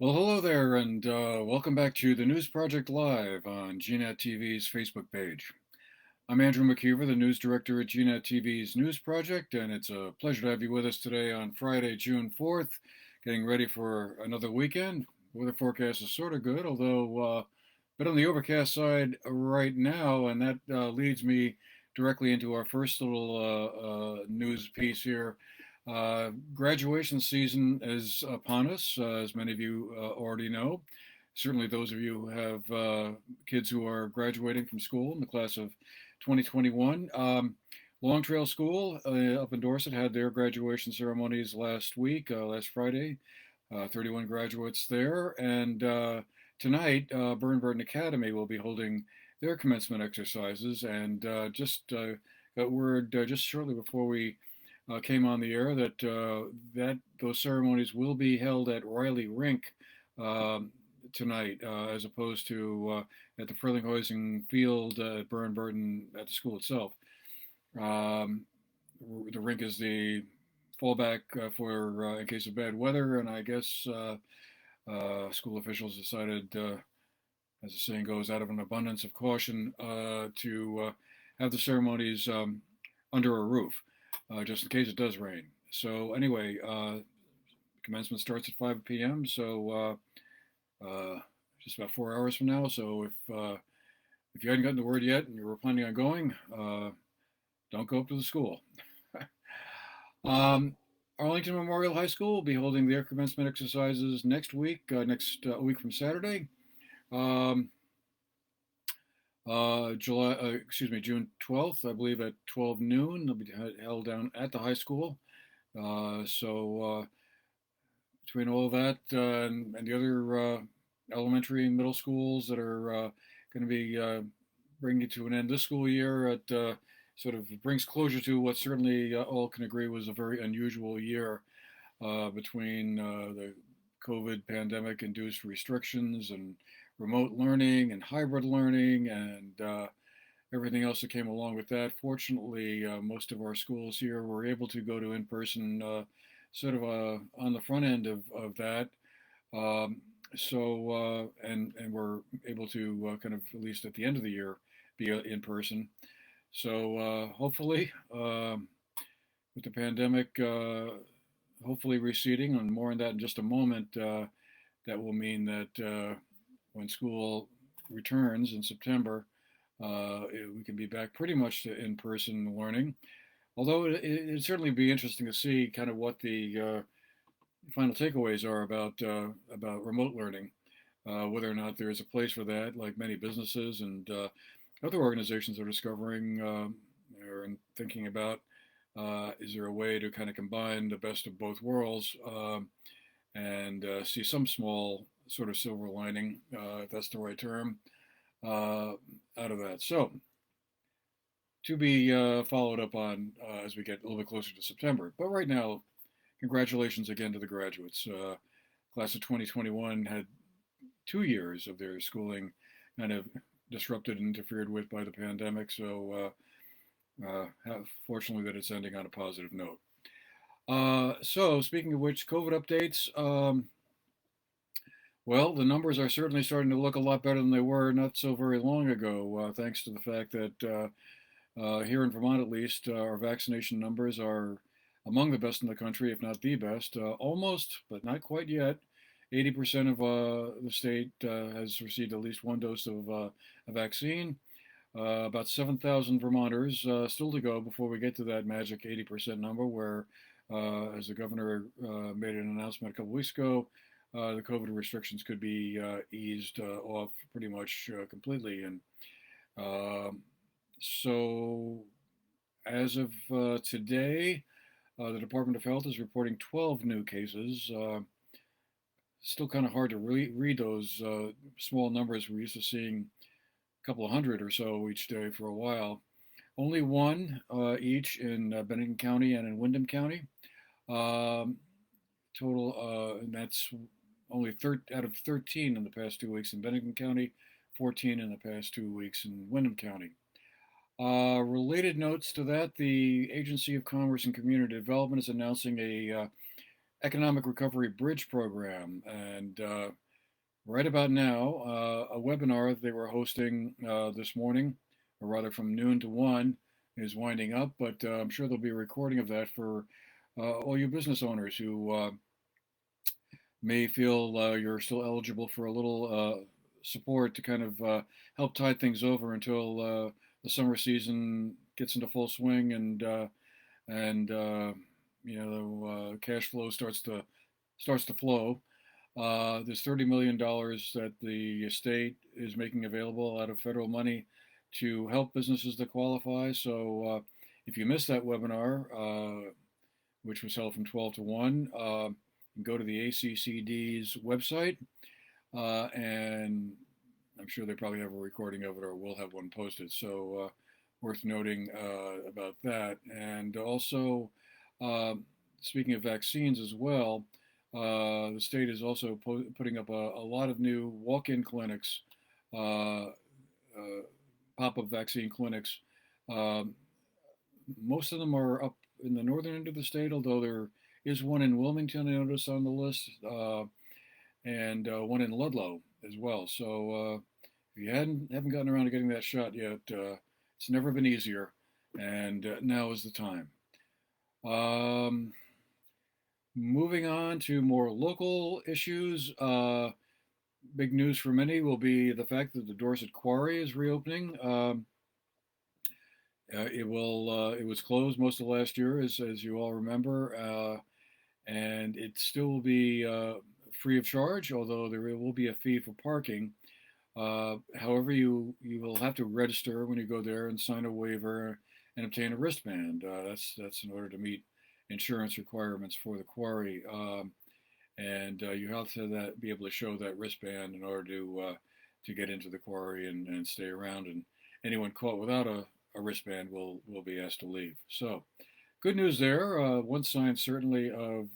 Well, hello there, and welcome back to the News Project Live on GNAT-TV's Facebook page. I'm Andrew McKeever, the news director at GNAT-TV's News Project, and it's a pleasure to have you with us today on Friday, June 4th, getting ready for another weekend. Weather forecast is sort of good, although a bit on the overcast side right now, and that leads me directly into our first little news piece here. Graduation season is upon us, as many of you already know. Certainly, those of you who have kids who are graduating from school in the class of 2021. Long Trail School up in Dorset had their graduation ceremonies last week, last Friday. 31 graduates there. And tonight, Burn Academy will be holding their commencement exercises. And just got word just shortly before we came on the air that those ceremonies will be held at Riley Rink tonight, as opposed to at the Frelinghuysen Field at Burton at the school itself. Um, the rink is the fallback for in case of bad weather, and I guess school officials decided, as the saying goes, out of an abundance of caution, to have the ceremonies under a roof, just in case it does rain. So anyway, commencement starts at 5 p.m. So just about 4 hours from now. So if you hadn't gotten the word yet and you were planning on going, don't go up to the school. um, Arlington Memorial High School will be holding their commencement exercises next week, next week from Saturday. Um, June 12th, I believe at 12 noon. They'll be held down at the high school. So between all of that and the other elementary and middle schools that are going to be bringing it to an end this school year, it sort of brings closure to what certainly all can agree was a very unusual year between the COVID pandemic induced restrictions and remote learning and hybrid learning and everything else that came along with that. Fortunately, most of our schools here were able to go to in person sort of on the front end of that. Um, and we're able to kind of, at least at the end of the year, be in person. So hopefully, with the pandemic hopefully receding, and more on that in just a moment, that will mean that when school returns in September, we can be back pretty much to in-person learning. Although it'd certainly be interesting to see kind of what the final takeaways are about remote learning, whether or not there is a place for that, like many businesses and other organizations are discovering or thinking about. Is there a way to kind of combine the best of both worlds and see some small sort of silver lining, if that's the right term, out of that? So to be followed up on as we get a little bit closer to September. But right now, congratulations again to the graduates. Class of 2021 had 2 years of their schooling kind of disrupted and interfered with by the pandemic. So fortunately that it's ending on a positive note. So speaking of which, COVID updates. Well, the numbers are certainly starting to look a lot better than they were not so very long ago, thanks to the fact that here in Vermont, at least, our vaccination numbers are among the best in the country, if not the best. Almost, but not quite yet. 80% of the state has received at least one dose of a vaccine. About 7,000 Vermonters still to go before we get to that magic 80% number, where, as the governor made an announcement a couple weeks ago, the COVID restrictions could be eased off pretty much completely. And so, as of today, the Department of Health is reporting 12 new cases. Still kind of hard to read those small numbers. We're used to seeing a couple of hundred or so each day for a while. Only one each in Bennington County and in Windham County. Total, and that's only out of 13 in the past 2 weeks in Bennington County, 14 in the past 2 weeks in Windham County. Related notes to that, the Agency of Commerce and Community Development is announcing a Economic Recovery Bridge Program. And right about now, a webinar that they were hosting this morning, or rather from noon to 1, is winding up, but I'm sure there'll be a recording of that for all you business owners who may feel you're still eligible for a little support to kind of help tide things over until the summer season gets into full swing and cash flow starts to flow. There's $30 million that the state is making available out of federal money to help businesses that qualify. So if you missed that webinar, which was held from 12 to 1, go to the ACCD's website, and I'm sure they probably have a recording of it or will have one posted. So worth noting about that. And also, speaking of vaccines as well, the state is also putting up a lot of new walk-in clinics, pop-up vaccine clinics. Most of them are up in the northern end of the state, although there is one in Wilmington, I noticed on the list, and one in Ludlow as well. So if you haven't gotten around to getting that shot yet, it's never been easier, and now is the time. Moving on to more local issues, big news for many will be the fact that the Dorset Quarry is reopening. It was closed most of last year, as you all remember, and it still will be free of charge, although there will be a fee for parking. However, you will have to register when you go there and sign a waiver and obtain a wristband. That's in order to meet insurance requirements for the quarry, and you have to be able to show that wristband in order to get into the quarry and stay around. And anyone caught without a wristband will be asked to leave. So, good news there. One sign certainly of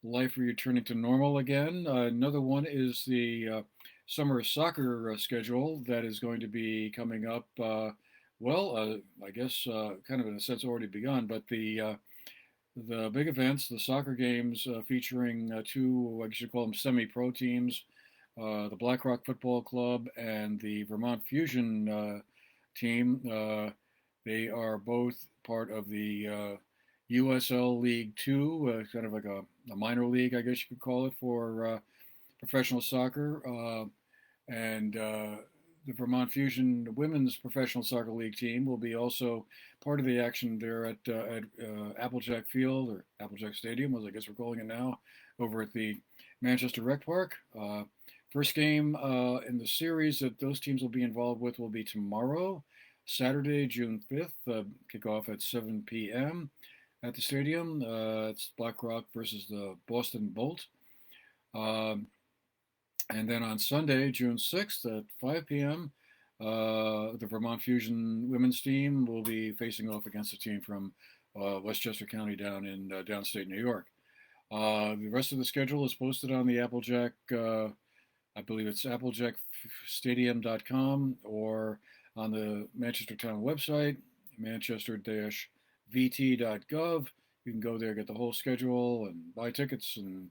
life returning to normal again. Another one is the summer soccer schedule that is going to be coming up. I guess kind of in a sense already begun, but the big events, the soccer games featuring two, I guess you call them semi-pro teams, the Blackrock Football Club and the Vermont Fusion team. They are both part of the USL League Two, kind of like a minor league, I guess you could call it, for professional soccer. And the Vermont Fusion Women's Professional Soccer League team will be also part of the action there at Applejack Field, or Applejack Stadium, as I guess we're calling it now, over at the Manchester Rec Park. First game in the series that those teams will be involved with will be tomorrow, Saturday, June 5th, kickoff at 7 p.m. at the stadium. It's Blackrock versus the Boston Bolt. And then on Sunday, June 6th at 5 p.m., the Vermont Fusion women's team will be facing off against a team from Westchester County down in downstate New York. The rest of the schedule is posted on the Applejack, I believe it's applejackstadium.com, or on the Manchester Town website, manchester-vt.gov. You can go there, get the whole schedule, and buy tickets, and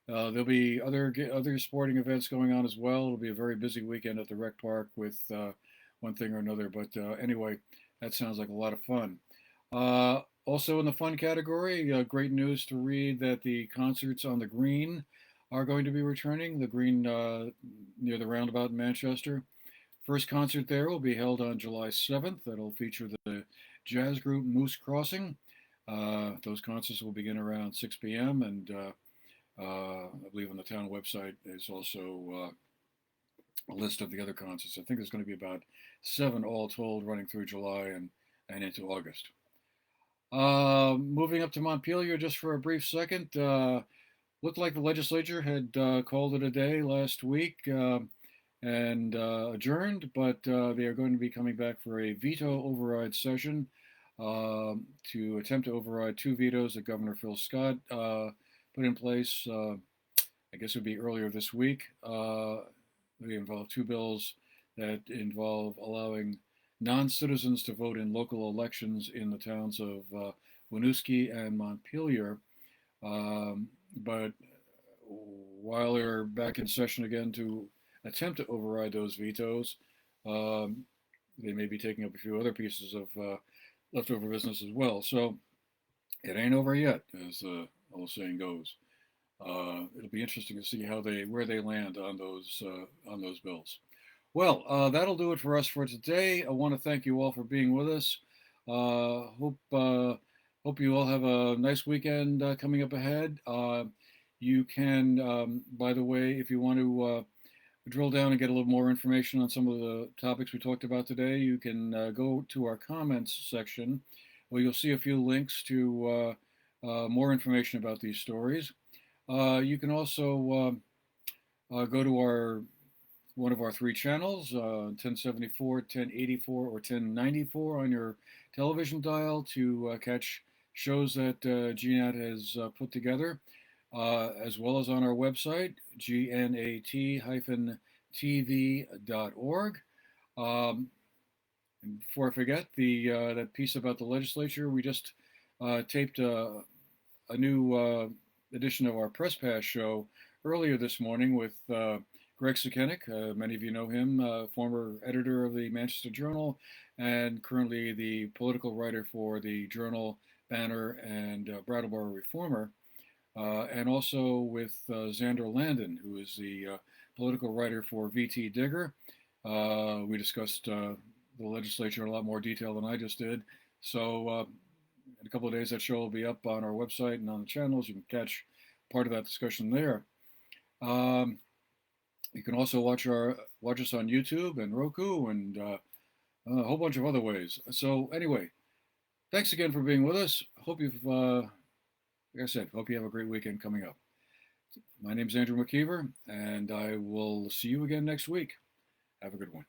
there'll be other sporting events going on as well. It'll be a very busy weekend at the rec park with one thing or another. But anyway, that sounds like a lot of fun. Also in the fun category, great news to read that the concerts on the Green are going to be returning. The Green near the roundabout in Manchester. First concert there will be held on July 7th. That'll feature the jazz group Moose Crossing. Those concerts will begin around 6 p.m. and I believe on the town website is also a list of the other concerts. I think there's going to be about 7 all told running through July and into August. Moving up to Montpelier just for a brief second. Looked like the legislature had called it a day last week and adjourned, but they are going to be coming back for a veto override session to attempt to override 2 vetoes that Governor Phil Scott put in place, I guess it would be earlier this week. They involve 2 bills that involve allowing non-citizens to vote in local elections in the towns of Winooski and Montpelier. but while they're back in session again to attempt to override those vetoes, um, they may be taking up a few other pieces of leftover business as well. So it ain't over yet, as the old saying goes. It'll be interesting to see where they land on those bills. Well, that'll do it for us for today. I want to thank you all for being with us. Hope you all have a nice weekend coming up ahead. You can, by the way, if you want to drill down and get a little more information on some of the topics we talked about today, you can go to our comments section where you'll see a few links to more information about these stories. You can also go to one of our three channels, 1074, 1084, or 1094 on your television dial to catch shows that GNAT has put together, as well as on our website, GNAT-TV.org. And before I forget, that piece about the legislature, we just taped a new edition of our Press Pass show earlier this morning with Greg Sekenik. Many of you know him, former editor of the Manchester Journal and currently the political writer for the Journal, Banner, and Brattleboro Reformer. And also with Xander Landon, who is the political writer for VT Digger. We discussed the legislature in a lot more detail than I just did. So in a couple of days, that show will be up on our website and on the channels. You can catch part of that discussion there. You can also watch us on YouTube and Roku and a whole bunch of other ways. So anyway, thanks again for being with us. Hope you've, like I said, hope you have a great weekend coming up. My name's Andrew McKeever, and I will see you again next week. Have a good one.